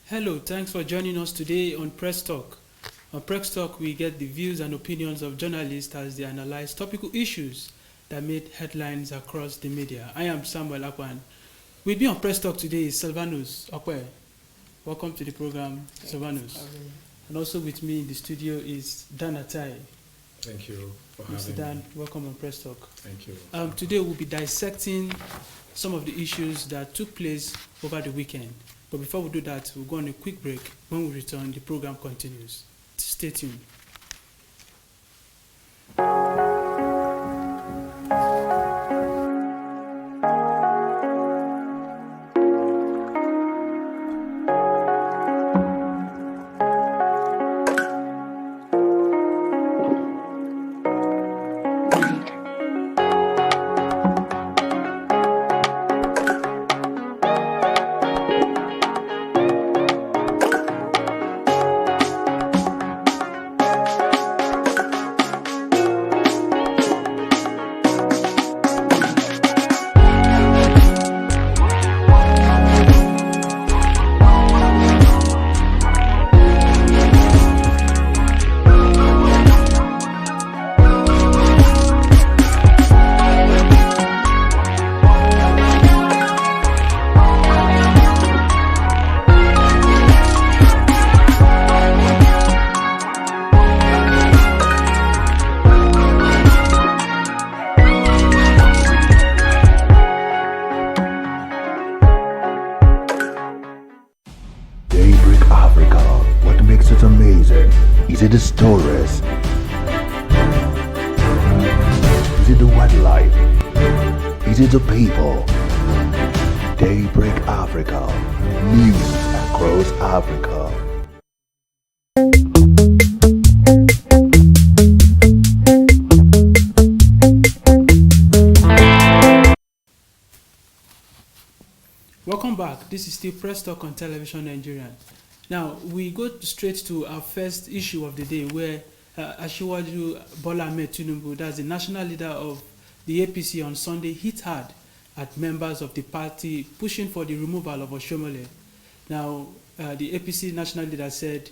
Hello, thanks for joining us today on Press Talk. On Press Talk, we get the views and opinions of journalists as they analyze topical issues that made headlines across the media. I am Samuel Akwan. With me on Press Talk today is Silvanus Okwe. Welcome to the program, Silvanus. And also with me in the studio is Dan Atai. Thank you for Mr. having Dan, me. welcome on Press Talk. Thank you. Today we'll be dissecting some of the issues that took place over the weekend. But before we do that, we'll go on a quick break. When we return, the program continues. Stay tuned. Is it the stories? Is it the wildlife? Is it the people? Daybreak Africa. News across Africa. Welcome back. This is still Press Talk on Television Nigerian. Now, we go straight to our first issue of the day where Oshiomhole Bola Ahmed Tinubu, that's the national leader of the APC, on Sunday hit hard at members of the party pushing for the removal of Oshiomhole. Now, the APC national leader said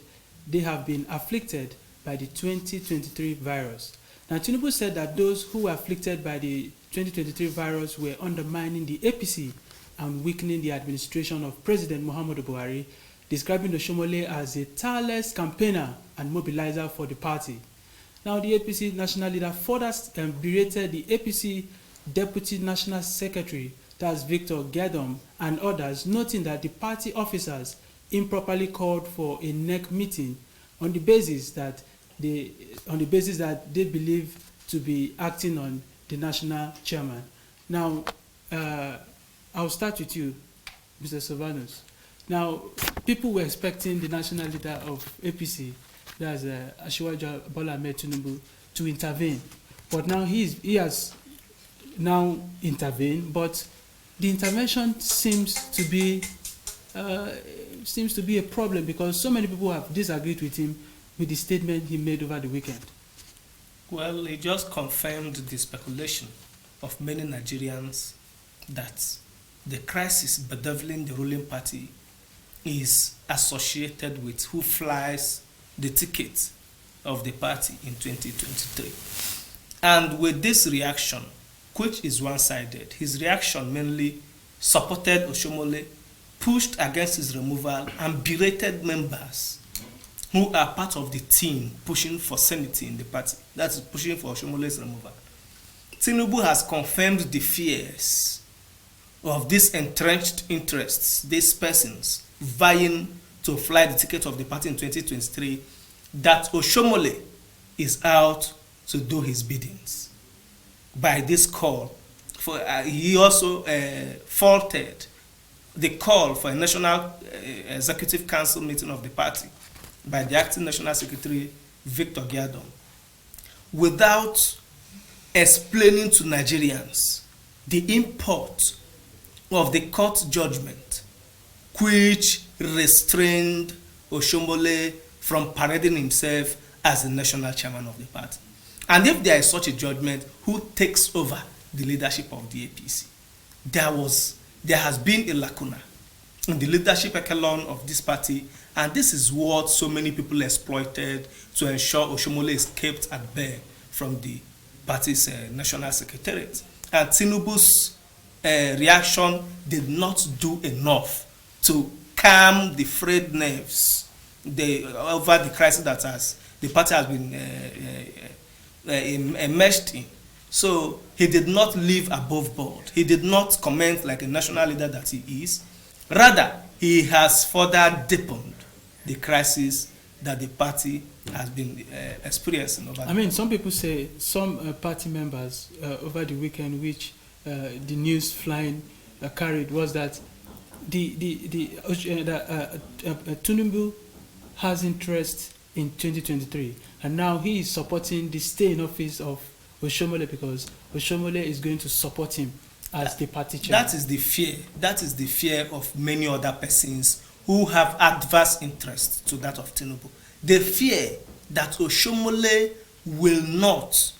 they have been afflicted by the 2023 virus. Now, Tinubu said that those who were afflicted by the 2023 virus were undermining the APC and weakening the administration of President Muhammadu Buhari, describing Oshiomhole as a tireless campaigner and mobilizer for the party. Now, the APC national leader further berated the APC Deputy National Secretary, that's Victor Gedum, and others, noting that the party officers improperly called for a NEC meeting on the basis that they believe to be acting on the national chairman. Now, I'll start with you, Mr. Silvanus. Now, people were expecting the national leader of APC, that's Oshiomhole Bola Ahmed Tinubu, to intervene. But now he has now intervened, but the intervention seems to be a problem because so many people have disagreed with him with the statement he made over the weekend. Well, he just confirmed the speculation of many Nigerians that the crisis bedeviling the ruling party is associated with who flies the ticket of the party in 2023. And with this reaction, which is one-sided, his reaction mainly supported Oshiomhole, pushed against his removal, and berated members who are part of the team pushing for sanity in the party, that is pushing for Oshiomhole's removal. Tinubu has confirmed the fears of these entrenched interests, these persons vying to fly the ticket of the party in 2023, that Oshiomhole is out to do his biddings. By this call, he also faulted the call for a national executive council meeting of the party by the acting national secretary, Victor Gedum, without explaining to Nigerians the import of the court judgment which restrained Oshiomhole from parading himself as the national chairman of the party. And if there is such a judgment, who takes over the leadership of the APC? There has been a lacuna in the leadership echelon of this party, and this is what so many people exploited to ensure Oshiomhole escaped at bay from the party's national secretariat. And Tinubu's reaction did not do enough to calm the frayed nerves over the crisis that the party has been immersed in. So he did not live above board. He did not comment like a national leader that he is. Rather, he has further deepened the crisis that the party has been experiencing over. I mean, some people say some party members over the weekend, which the news flying carried, was that Tinubu has interest in 2023, and now he is supporting the stay in office of Oshiomhole because Oshiomhole is going to support him as the party chairman. That is the fear. That is the fear of many other persons who have adverse interest to that of Tinubu. They fear that Oshiomhole will not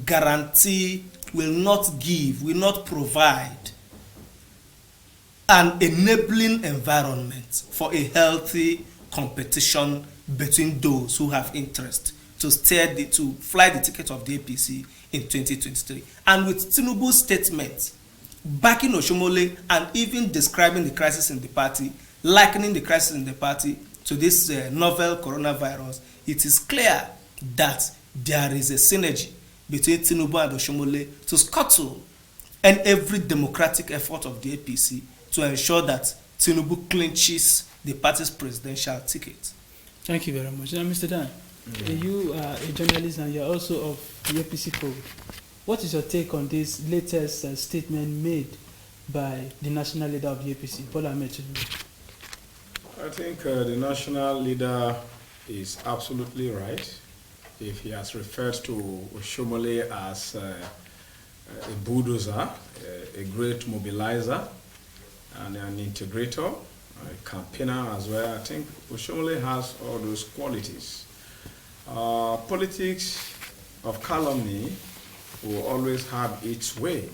guarantee, will not give, will not provide an enabling environment for a healthy competition between those who have interest to fly the ticket of the APC in 2023. And with Tinubu's statement backing Oshiomhole and even describing the crisis in the party, likening the crisis in the party to this novel coronavirus, it is clear that there is a synergy between Tinubu and Oshiomhole to scuttle and every democratic effort of the APC to ensure that Tinubu clinches the party's presidential ticket. Thank you very much. Now, Mr. Dan, you are a journalist and you are also of the APC code. What is your take on this latest statement made by the national leader of the APC, Bola Ahmed Tinubu? I think the national leader is absolutely right. If he has referred to Oshiomhole as a bulldozer, a great mobilizer, and an integrator, a campaigner as well, I think Oshiomhole has all those qualities. Politics of calumny will always have its way.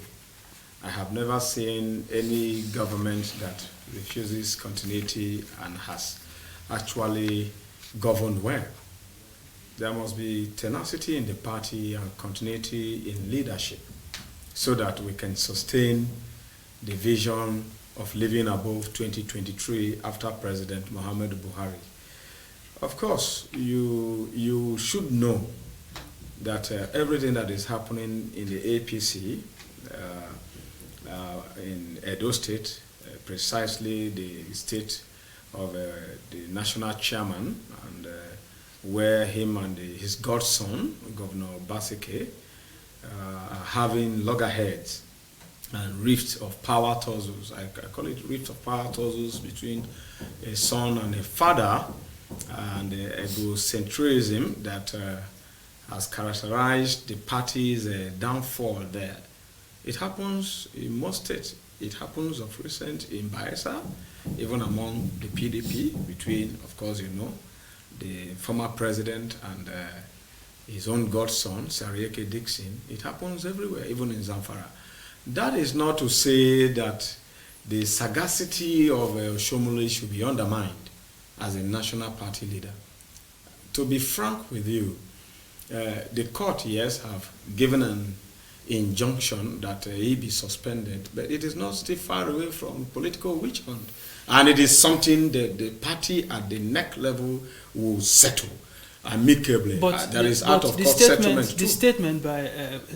I have never seen any government that refuses continuity and has actually governed well. There must be tenacity in the party and continuity in leadership so that we can sustain the vision of living above 2023 after President Muhammadu Buhari. Of course, you should know that everything that is happening in the APC in Edo State, precisely the state of the national chairman, and where him and his godson, Governor Basike, are having loggerheads and rifts of power tussles. I call it rifts of power tussles between a son and a father, and egocentrism that has characterized the party's downfall there. It happens in most states. It happens of recent in Bayelsa, even among the PDP, between, of course, you know, the former president and his own godson, Sarieke Dixon. It happens everywhere, even in Zamfara. That is not to say that the sagacity of Oshiomhole should be undermined as a national party leader. To be frank with you, the court, yes, have given an injunction that he be suspended, but it is not still far away from political witch hunt. And it is something that the party at the neck level will settle amicably. But there is out of court settlement too. The statement by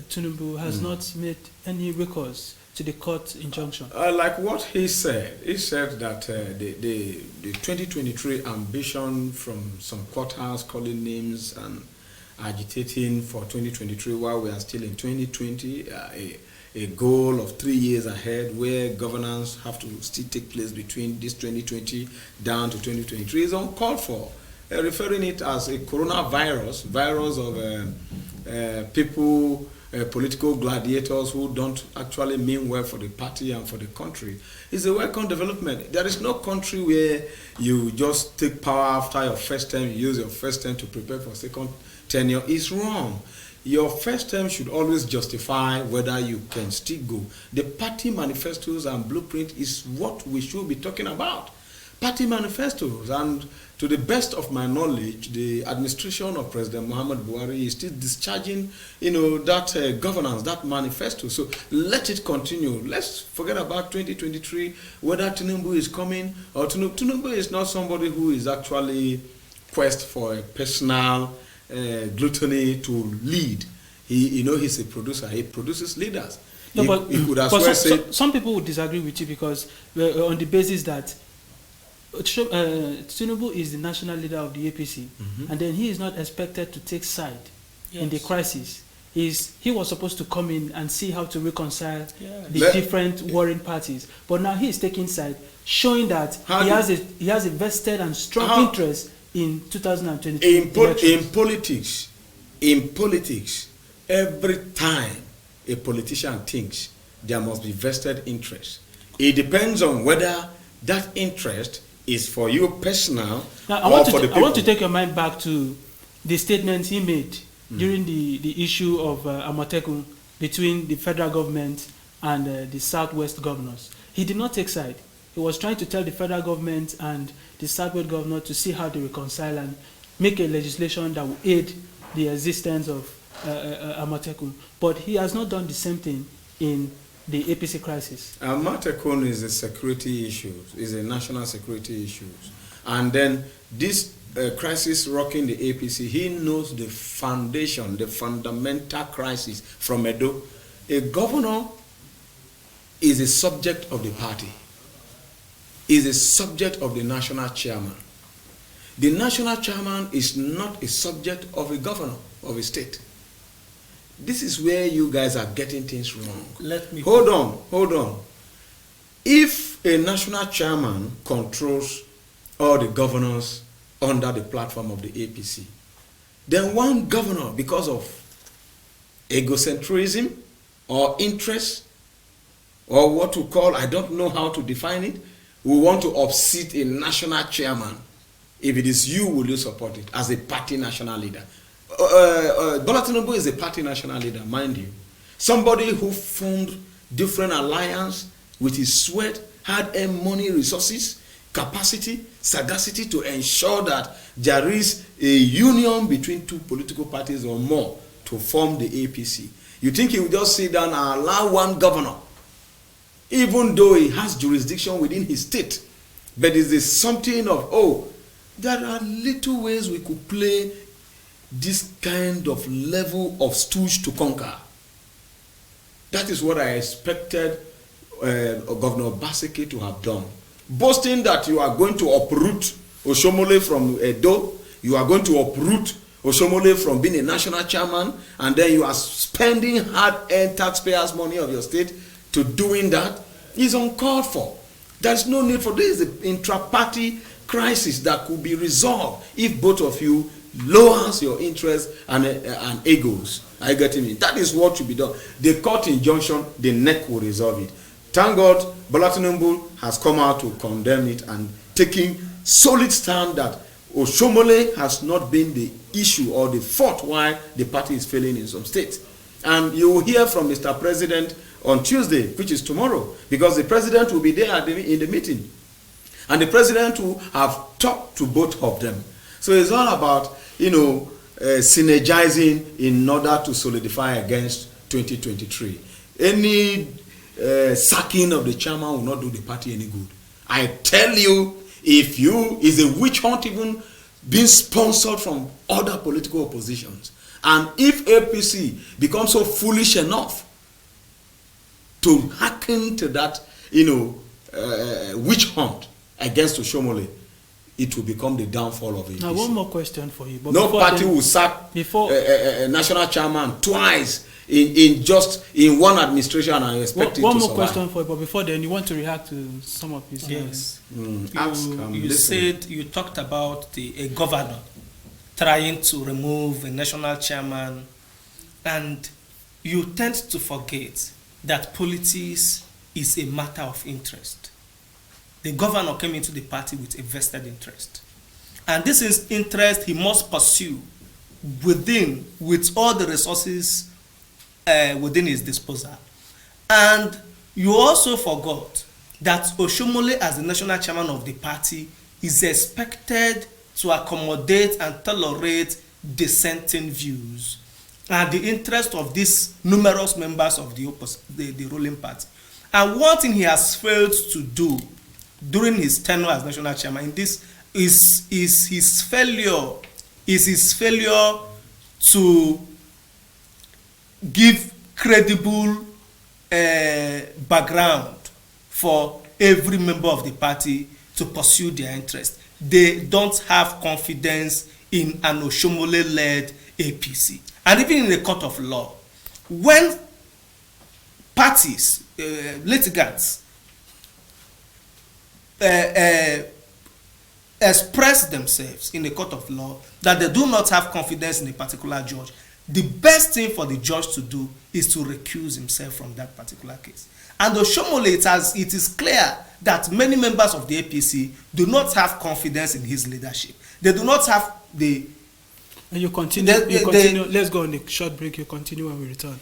Tinubu has not made any recourse to the court injunction. Like what he said that the 2023 ambition from some quarters calling names and agitating for 2023 while we are still in 2020, a goal of 3 years ahead where governance have to still take place between this 2020 down to 2023 is uncalled for. Referring it as a coronavirus, virus of people, political gladiators who don't actually mean well for the party and for the country, is a welcome development. There is no country where you just take power after your first term, you use your first term to prepare for second tenure. It's wrong. Your first term should always justify whether you can still go. The party manifestos and blueprint is what we should be talking about. party manifestos. And to the best of my knowledge, the administration of President Muhammad Buhari is still discharging, that governance, that manifesto. So let it continue. Let's forget about 2023, whether Tinubu is coming or Tinubu is not somebody who is actually quest for a personal gluttony to lead. He's a producer. He produces leaders. No, he could as well say some people would disagree with you because on the basis that Tinubu is the national leader of the APC, and then he is not expected to take side in the crisis. He was supposed to come in and see how to reconcile the different warring parties, but now he is taking side, showing that he has a vested and strong interest in 2022 in politics, every time a politician thinks there must be vested interest. It depends on whether that interest is for you personal or for the people. I want to take your mind back to the statements he made during the issue of Amotekun between the federal government and the Southwest governors. He did not take side. He was trying to tell the federal government and the Southwest governor to see how they reconcile and make a legislation that will aid the existence of Amotekun. But he has not done the same thing in the APC crisis. Amotekun is a security issue, is a national security issue. And then this crisis rocking the APC, he knows the foundation, the fundamental crisis from Edo. A governor is a subject of the party, is a subject of the national chairman. The national chairman is not a subject of a governor of a state. This is where you guys are getting things wrong. Hold on. If a national chairman controls all the governors under the platform of the APC, then one governor, because of egocentrism or interest, or what to call, I don't know how to define it, will want to upseat a national chairman. If it is you, will you support it as a party national leader? Bola Tinubu is a party national leader, mind you. Somebody who formed different alliance with his sweat, hard-earned money, resources, capacity, sagacity to ensure that there is a union between two political parties or more to form the APC. You think he will just sit down and allow one governor, even though he has jurisdiction within his state, but is there something of, there are little ways we could play this kind of level of stooge to conquer. That is what I expected Governor Baseke to have done. Boasting that you are going to uproot Oshiomhole from Edo, you are going to uproot Oshiomhole from being a national chairman, and then you are spending hard-earned taxpayers' money of your state to doing that, is uncalled for. There is no need for this. Is an intra-party crisis that could be resolved if both of you lowers your interest and egos. I get me. That is what should be done. The court injunction, the neck will resolve it. Thank God, Bola Tinubu has come out to condemn it and taking solid stand that Oshiomhole has not been the issue or the fault why the party is failing in some states. And you will hear from Mr. President on Tuesday, which is tomorrow, because the president will be there in the meeting. And the president will have talked to both of them. So it's all about, synergizing in order to solidify against 2023. Any sacking of the chairman will not do the party any good. I tell you, is a witch hunt even being sponsored from other political oppositions. And if APC becomes so foolish enough to hearken to that, witch hunt against Oshiomhole, it will become the downfall of APC. Now, one more question for you. But no party will sack a national chairman twice in one administration and expect it to survive. One more question for you, but before then, you want to react to some of these. Yes. You talked about a governor trying to remove a national chairman, and you tend to forget that politics is a matter of interest. The governor came into the party with a vested interest. And this is interest he must pursue with all the resources within his disposal. And you also forgot that Oshiomhole, as the national chairman of the party, is expected to accommodate and tolerate dissenting views and the interest of these numerous members of the ruling party. And one thing he has failed to do during his tenure as national chairman in this is his failure to give credible background for every member of the party to pursue their interest. They don't have confidence in an Oshiomhole-led APC. And even in the court of law, when parties, litigants, express themselves in the court of law that they do not have confidence in a particular judge, the best thing for the judge to do is to recuse himself from that particular case. And Oshiomhole, it is clear that many members of the APC do not have confidence in his leadership. They do not have the... And you continue. Let's go on a short break. You continue when we return.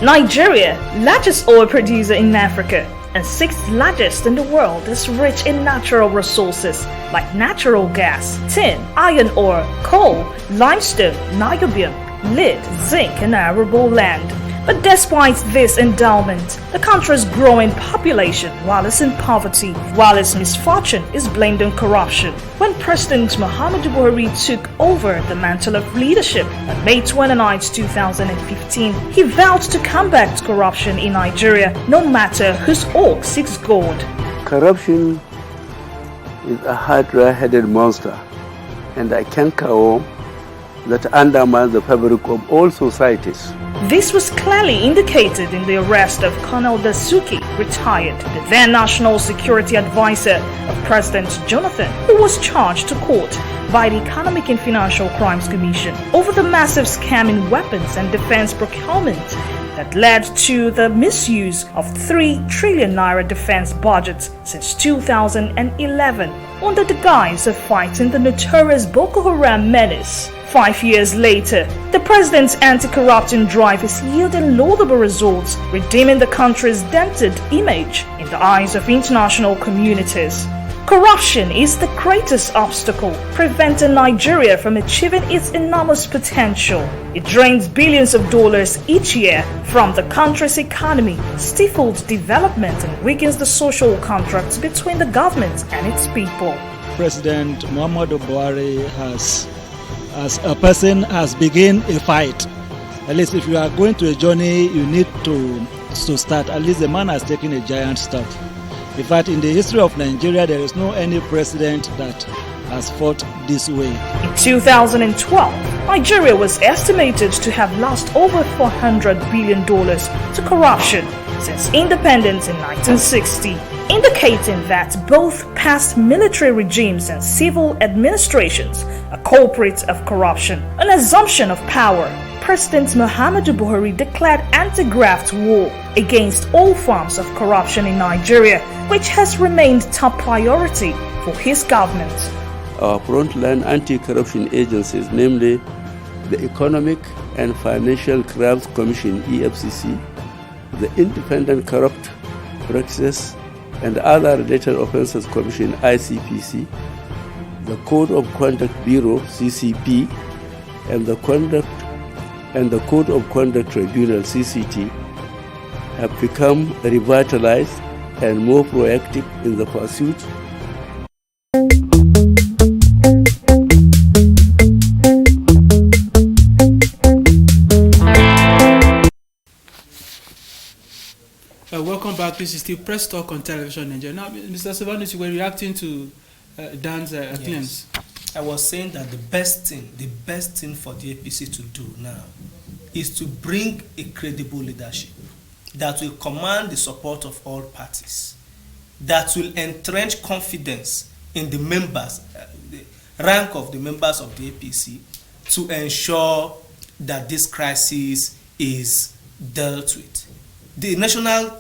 Nigeria, largest oil producer in Africa and sixth largest in the world, is rich in natural resources like natural gas, tin, iron ore, coal, limestone, niobium, lead, zinc, and arable land. But despite this endowment, the country's growing population, while it's in poverty, while its misfortune is blamed on corruption. When President Muhammadu Buhari took over the mantle of leadership on May 29, 2015, he vowed to combat corruption in Nigeria, no matter whose org seeks gold. Corruption is a hydra-headed monster and a cankerworm that undermines the fabric of all societies. This was clearly indicated in the arrest of Colonel Dasuki, retired, the then National Security Advisor of President Jonathan, who was charged to court by the Economic and Financial Crimes Commission over the massive scam in weapons and defense procurement that led to the misuse of 3 trillion naira defense budgets since 2011 under the guise of fighting the notorious Boko Haram menace. 5 years later, the president's anti-corruption drive is yielding laudable results, redeeming the country's dented image in the eyes of international communities. Corruption is the greatest obstacle preventing Nigeria from achieving its enormous potential. It drains billions of dollars each year from the country's economy, stifles development, and weakens the social contract between the government and its people. President Muhammadu Buhari as a person has begun a fight. At least if you are going to a journey, you need to start. At least the man has taken a giant step. In fact, in the history of Nigeria, there is no any president that has fought this way. In 2012, Nigeria was estimated to have lost over $400 billion to corruption since independence in 1960, indicating that both past military regimes and civil administrations are culprits of corruption. On assumption of power, President Muhammadu Buhari declared anti-graft war against all forms of corruption in Nigeria, which has remained top priority for his government. Our frontline anti-corruption agencies, namely the Economic and Financial Crimes Commission (EFCC), the Independent Corrupt Practices and Other Related Offences Commission (ICPC), the Code of Conduct Bureau (CCB), and the Code of Conduct Tribunal (CCT), have become revitalized and more proactive in the pursuit Welcome back. This is still Press Talk on Television Nigeria. Now, Mr. Silvanus, you were reacting to Dan's claims. I was saying that the best thing for the APC to do now is to bring a credible leadership that will command the support of all parties, that will entrench confidence in the members, the rank of the members of the APC, to ensure that this crisis is dealt with. The national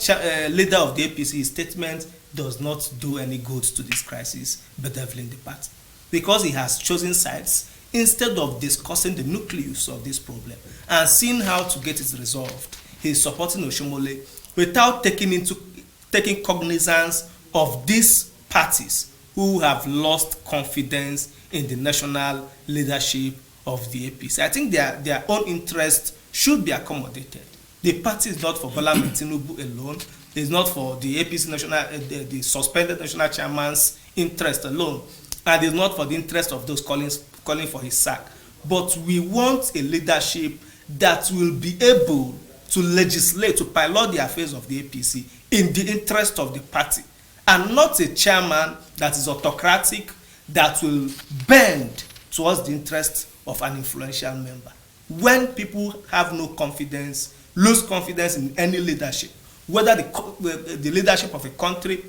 leader of the APC's statement does not do any good to this crisis bedeviling the party, because he has chosen sides instead of discussing the nucleus of this problem and seeing how to get it resolved. He is supporting Oshiomhole without taking cognizance of these parties who have lost confidence in the national leadership of the APC. I think their own interests should be accommodated. The party is not for Bola Tinubu alone. It's not for the APC the suspended national chairman's interest alone, and it's not for the interest of those calling for his sack. But we want a leadership that will be able to legislate, to pilot the affairs of the APC in the interest of the party, and not a chairman that is autocratic, that will bend towards the interest of an influential member. When people have no confidence, lose confidence in any leadership, whether the leadership of a country,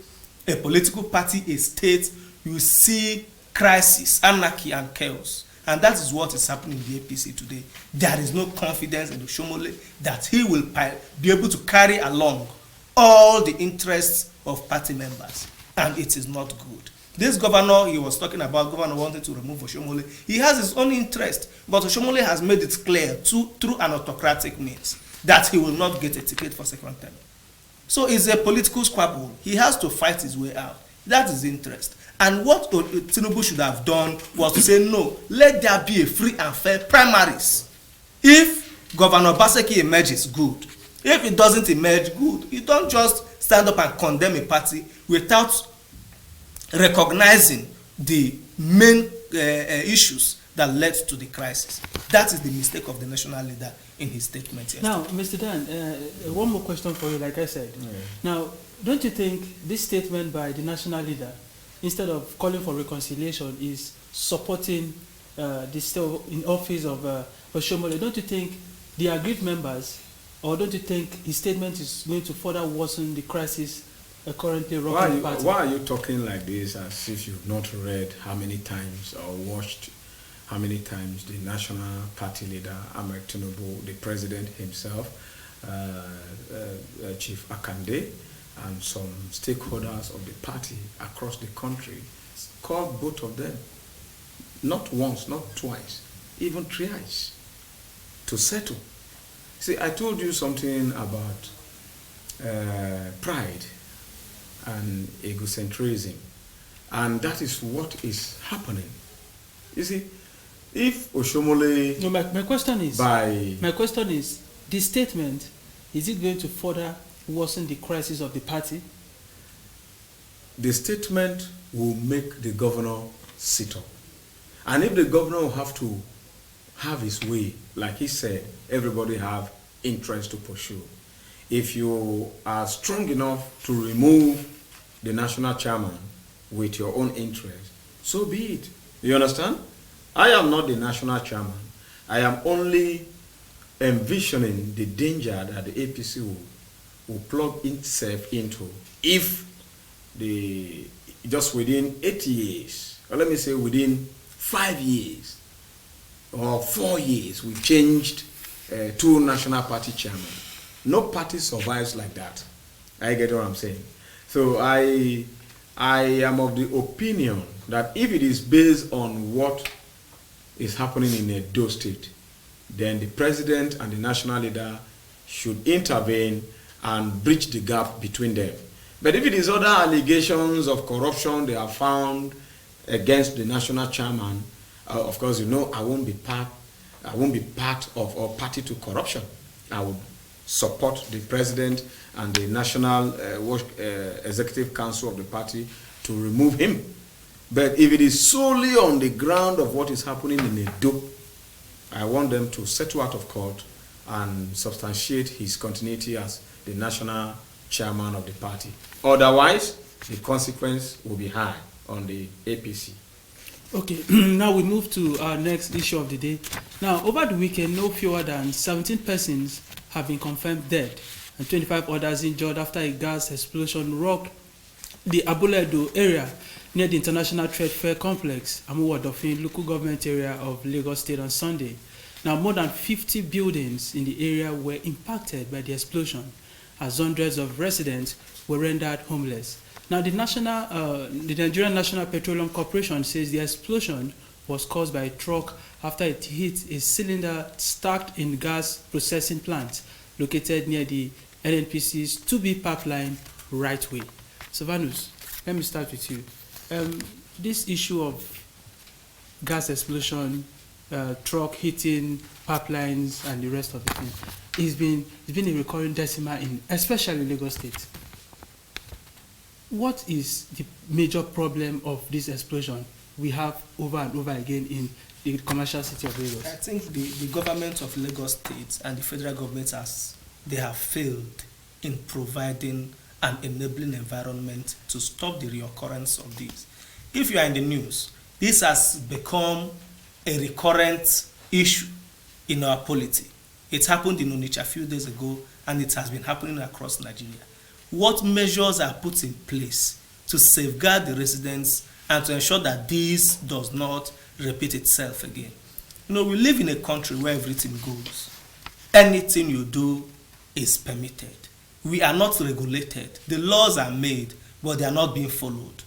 a political party, a state, you see crisis, anarchy, and chaos. And that is what is happening in the APC today. There is no confidence in Oshiomhole that he will be able to carry along all the interests of party members, and it is not good. This governor he was talking about, governor wanted to remove Oshiomhole, he has his own interest, but Oshiomhole has made it clear through an autocratic means that he will not get a ticket for second term. So it's a political squabble. He has to fight his way out. That is interest. And what Tinubu should have done was to say, no, let there be a free and fair primaries. If Governor Obaseki emerges, good. If it doesn't emerge, good. You don't just stand up and condemn a party without recognizing the main issues that led to the crisis. That is the mistake of the national leader in his statement yesterday. Now, Mr. Dan, one more question for you, like I said. Yeah. Now, don't you think this statement by the national leader, instead of calling for reconciliation, is supporting the still in office of Oshiomhole? Don't you think the aggrieved members, or don't you think his statement is going to further worsen the crisis currently rocking the party? Why are you talking like this as if you've not read how many times or watched how many times the national party leader, Ahmed Tinubu, the president himself, Chief Akande, and some stakeholders of the party across the country called both of them, not once, not twice, even thrice, to settle. See, I told you something about pride and egocentrism, and that is what is happening. You see, if Oshiomhole... No, my question is, this statement, is it going to further worsen the crisis of the party? The statement will make the governor sit up. And if the governor will have to have his way, like he said, everybody have interest to pursue. If you are strong enough to remove the national chairman with your own interest, so be it. You understand? I am not the national chairman. I am only envisioning the danger that the APC will plug itself into if just within 8 years, or let me say within 5 years or 4 years, we changed 2 national party chairmen. No party survives like that. I get what I'm saying. So I am of the opinion that if it is based on what is happening in Edo State, then the president and the national leader should intervene and bridge the gap between them. But if it is other allegations of corruption they have found against the national chairman, of course, you know, I won't be part of or party to corruption. I would support the president and the national executive council of the party to remove him. But if it is solely on the ground of what is happening in Edo, I want them to settle out of court and substantiate his continuity as the national chairman of the party. Otherwise, the consequence will be high on the APC. Okay, now we move to our next issue of the day. Now, over the weekend, no fewer than 17 persons have been confirmed dead and 25 others injured after a gas explosion rocked the Aboledo area near the International Trade Fair Complex, Amuwadofin, local government area of Lagos State on Sunday. Now, more than 50 buildings in the area were impacted by the explosion, as hundreds of residents were rendered homeless. Now, the Nigerian National Petroleum Corporation says the explosion was caused by a truck after it hit a cylinder stacked in gas processing plant located near the NNPC's 2B pipeline right way. Sylvanus, let me start with you. This issue of gas explosion, truck hitting pipelines and the rest of the thing, it's been a recurring decimal in especially Lagos State. What is the major problem of this explosion we have over and over again in the commercial city of Lagos? I think the government of Lagos State and the federal government they have failed in providing an enabling environment to stop the reoccurrence of this. If you are in the news, this has become a recurrent issue in our polity. It happened in Onitsha a few days ago, and it has been happening across Nigeria. What measures are put in place to safeguard the residents and to ensure that this does not repeat itself again? You know, we live in a country where everything goes. Anything you do is permitted. We are not regulated. The laws are made, but they are not being followed.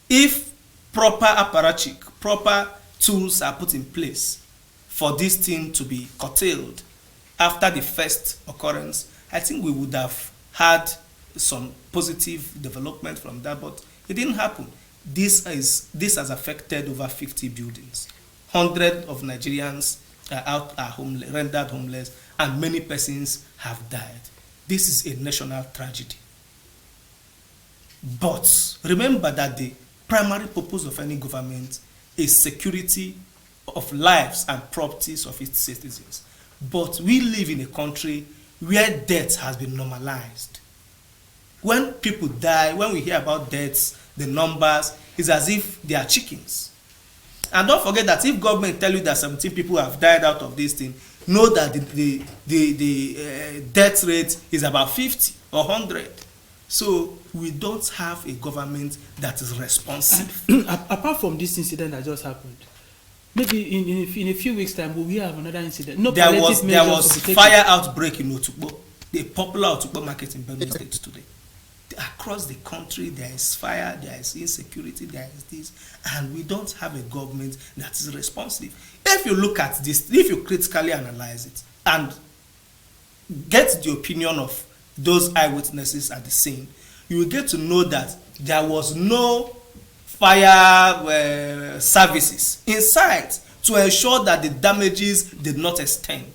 If proper apparatchik, proper tools are put in place for this thing to be curtailed after the first occurrence, I think we would have had some positive development from that, but it didn't happen. This has affected over 50 buildings. Hundreds of Nigerians are homeless, rendered homeless, and many persons have died. This is a national tragedy. But remember that the primary purpose of any government is security of lives and properties of its citizens. But we live in a country where death has been normalized. When people die, when we hear about deaths, the numbers is as if they are chickens. And don't forget that if government tell you that 17 people have died out of this thing, know that the death rate is about 50 or 100. So we don't have a government that is responsive. Apart from this incident that just happened, maybe in a few weeks' time, will we have another incident? No, there was fire outbreak in Otukpo, the popular Otukpo market in Benue State today. Across the country, there is fire, there is insecurity, there is this, and we don't have a government that is responsive. If you look at this, if you critically analyze it and get the opinion of those eyewitnesses at the scene, you will get to know that there was no fire services in sight to ensure that the damages did not extend.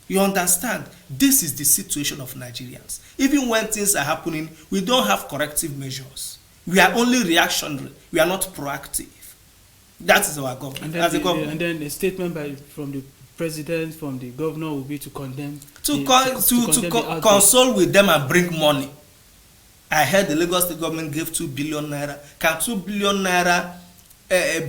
You understand? This is the situation of Nigerians. Even when things are happening, we don't have corrective measures. We are only reactionary. We are not proactive. That is our government. And then a statement from the president, from the governor, will be to condemn. To console with them and bring money. I heard the Lagos State government gave 2 billion naira. Can 2 billion naira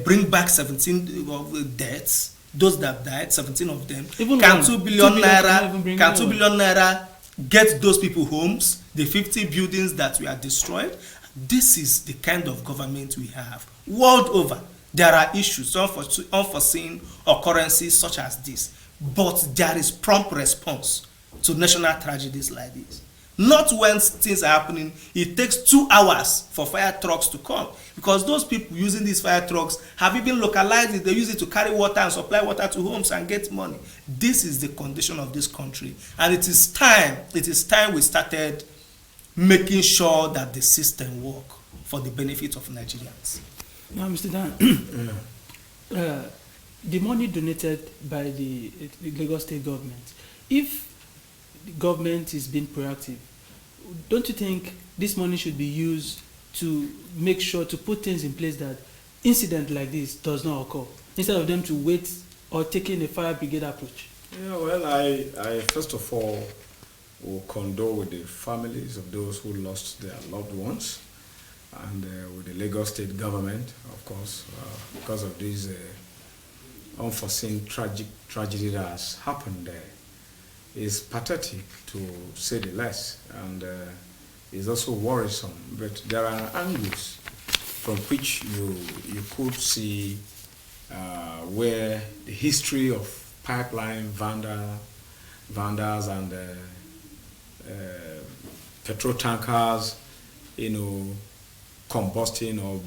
bring back 17 deaths? Those that died, 17 of them. Can 2 billion naira get those people homes? The 50 buildings that we are destroyed? This is the kind of government we have. World over, there are issues, unforeseen occurrences such as this. But there is prompt response to national tragedies like this. Not when things are happening, it takes 2 hours for fire trucks to come. Because those people using these fire trucks have even localized it. They use it to carry water and supply water to homes and get money. This is the condition of this country. And it is time we started making sure that the system works for the benefit of Nigerians. Now, Mr. Dan, the money donated by the Lagos State government, if the government is being proactive, don't you think this money should be used to make sure to put things in place that incident like this does not occur, instead of them to wait or taking a fire brigade approach? Yeah, well, I first of all will condole with the families of those who lost their loved ones, and with the Lagos State government, of course, because of this unforeseen tragedy that has happened there. Is pathetic to say the less, and is also worrisome. But there are angles from which you could see where the history of pipeline vandals and petrol tankers, combusting or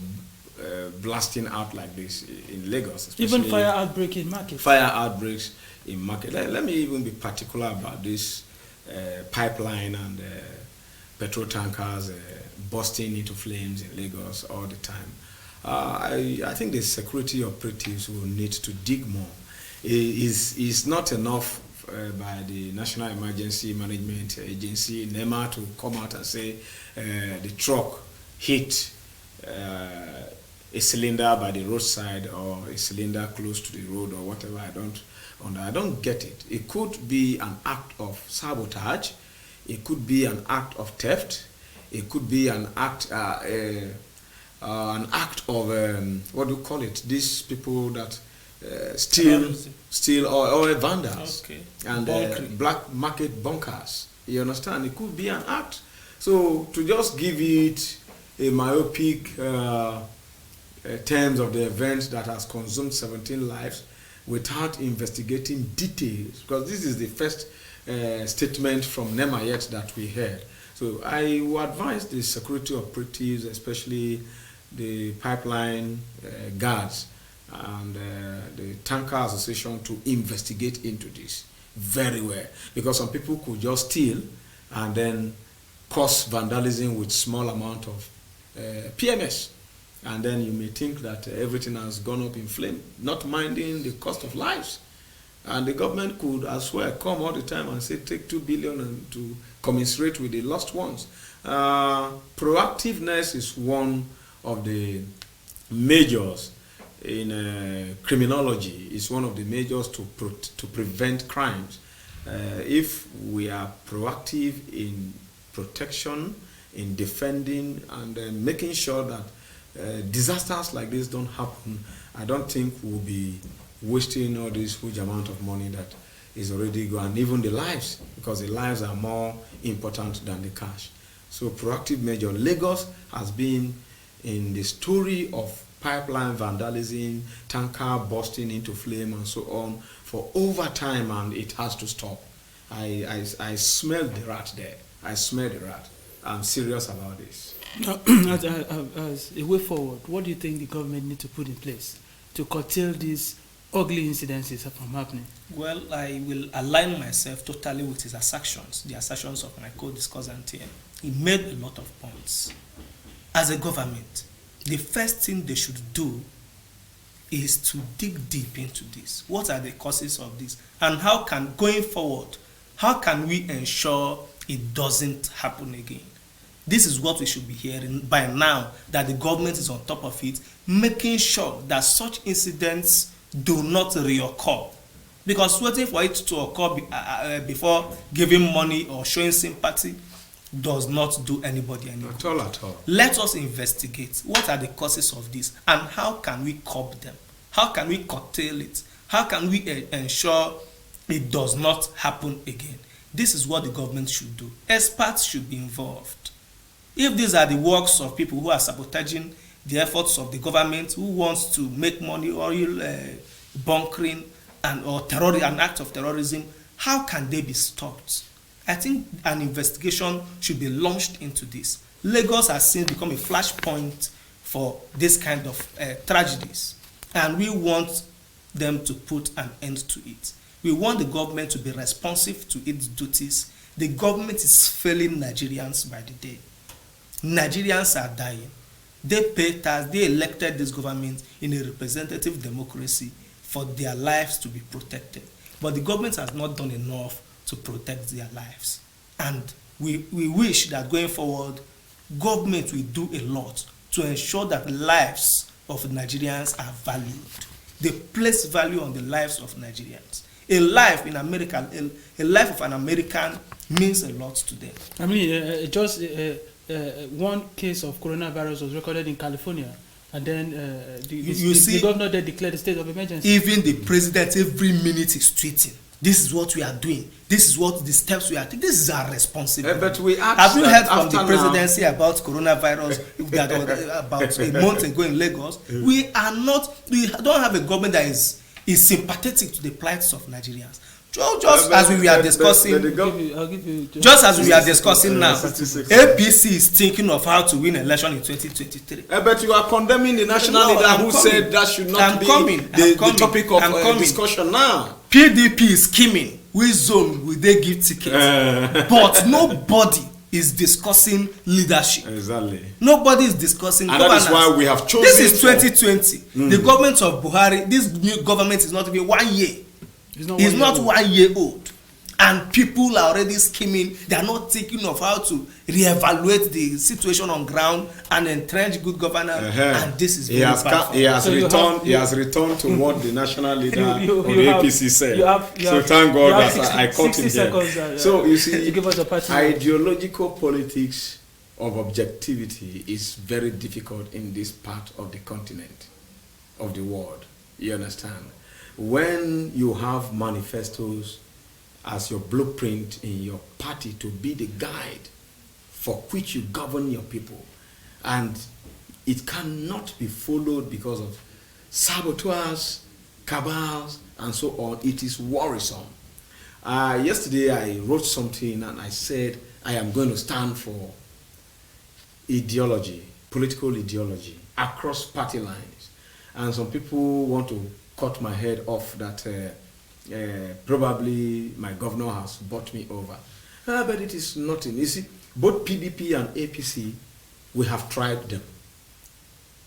blasting out like this in Lagos. Even fire outbreak in market. Fire outbreaks in market. Let me even be particular about this pipeline and petrol tankers bursting into flames in Lagos all the time. I think the security operatives will need to dig more. It's not enough by the National Emergency Management Agency, NEMA, to come out and say the truck hit a cylinder by the roadside or a cylinder close to the road or whatever. I don't get it. It could be an act of sabotage. It could be an act of theft. It could be an act of what do you call it? These people that steal or vandals, Okay. and black market bunkers. You understand? It could be an act. So to just give it a myopic terms of the event that has consumed 17 lives without investigating details, because this is the first statement from NEMA yet that we heard. So I would advise the security operatives, especially the pipeline guards and the Tanker Association, to investigate into this very well, because some people could just steal and then cause vandalism with small amount of PMS, and then you may think that everything has gone up in flame, not minding the cost of lives. And the government could as well come all the time and say take 2 billion and to commiserate with the lost ones. Proactiveness is one of the majors in criminology. It's one of the majors to prevent crimes. If we are proactive in protection, in defending, and making sure that disasters like this don't happen, I don't think we'll be wasting all this huge amount of money that is already gone, even the lives, because the lives are more important than the cash. So proactive measure. Lagos has been in the story of pipeline vandalism, tanker bursting into flame and so on for over time, and it has to stop. I smell the rat there. I smell the rat. I'm serious about this. As a way forward, what do you think the government needs to put in place to curtail these ugly incidences from happening? Well, I will align myself totally with his assertions, the assertions of my co-discussant here. He made a lot of points. As a government, the first thing they should do is to dig deep into this. What are the causes of this? And how can, going forward, how can we ensure it doesn't happen again? This is what we should be hearing by now, that the government is on top of it, making sure that such incidents do not reoccur. Because waiting for it to occur before giving money or showing sympathy does not do anybody any good. At all. Let us investigate what are the causes of this and how can we curb them? How can we curtail it? How can we ensure it does not happen again? This is what the government should do. Experts should be involved. If these are the works of people who are sabotaging the efforts of the government, who wants to make money, oil bunkering, or an act of terrorism, how can they be stopped? I think an investigation should be launched into this. Lagos has since become a flashpoint for this kind of tragedies, and we want them to put an end to it. We want the government to be responsive to its duties. The government is failing Nigerians by the day. Nigerians are dying. They pay tax, they elected this government in a representative democracy for their lives to be protected. But the government has not done enough to protect their lives. And we wish that going forward, government will do a lot to ensure that the lives of Nigerians are valued. They place value on the lives of Nigerians. A life in America, a life of an American means a lot to them. I mean, one case of coronavirus was recorded in California, and then the governor there declared a state of emergency. Even the president every minute is tweeting, this is what we are doing, this is what the steps we are taking, this is our responsibility. But we have you heard from the presidency about coronavirus that about a month ago in Lagos? We don't have a government that is sympathetic to the plights of Nigerians. Just as we are discussing, I'll give you just as we are discussing now, 66. APC is thinking of how to win election in 2023. But you are condemning the national No, leader I'm who coming. said that should not I'm be coming. the topic of I'm coming. discussion now. PDP is scheming. Which zone will they give tickets? But nobody is discussing leadership. Exactly. Nobody is discussing And governance. that is why we have chosen. This is 2020. The government of Buhari, this new government is not even 1 year. It's not 1 year old. And people are already scheming. They are not thinking of how to reevaluate the situation on ground and entrench good governance. And this is very bad. He has So returned. He you- has returned to what the national leader You of the have- APC said. you have- So thank God you have that 60 I caught him 60 seconds, here. So you see, to give us a party. ideological politics of objectivity is very difficult in this part of the continent, of the world. You understand? When you have manifestos as your blueprint in your party to be the guide for which you govern your people, and it cannot be followed because of saboteurs, cabals, and so on, it is worrisome. Yesterday I wrote something and I said I am going to stand for ideology, political ideology, across party lines. And some people want to cut my head off that probably my governor has bought me over. But it is nothing. You see, both PDP and APC, we have tried them.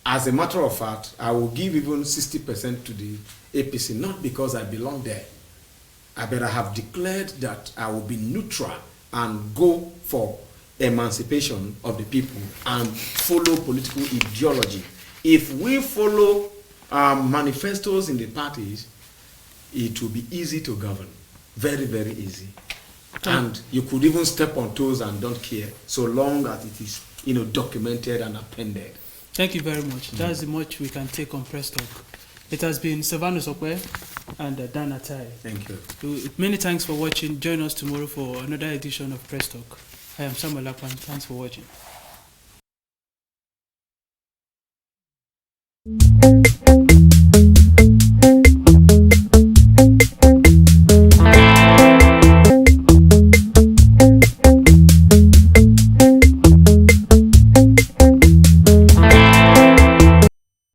As a matter of fact, I will give even 60% to the APC, not because I belong there. I have declared that I will be neutral and go for emancipation of the people and follow political ideology. If we follow manifestos in the parties, it will be easy to govern. Very, very easy. And you could even step on toes and don't care, so long as it is, documented and appended. Thank you very much. That's the much we can take on Press Talk. It has been Sylvanus Okwe and Dan Atai. Thank you. Many thanks for watching. Join us tomorrow for another edition of Press Talk. I am Samuel Akpan. Thanks for watching.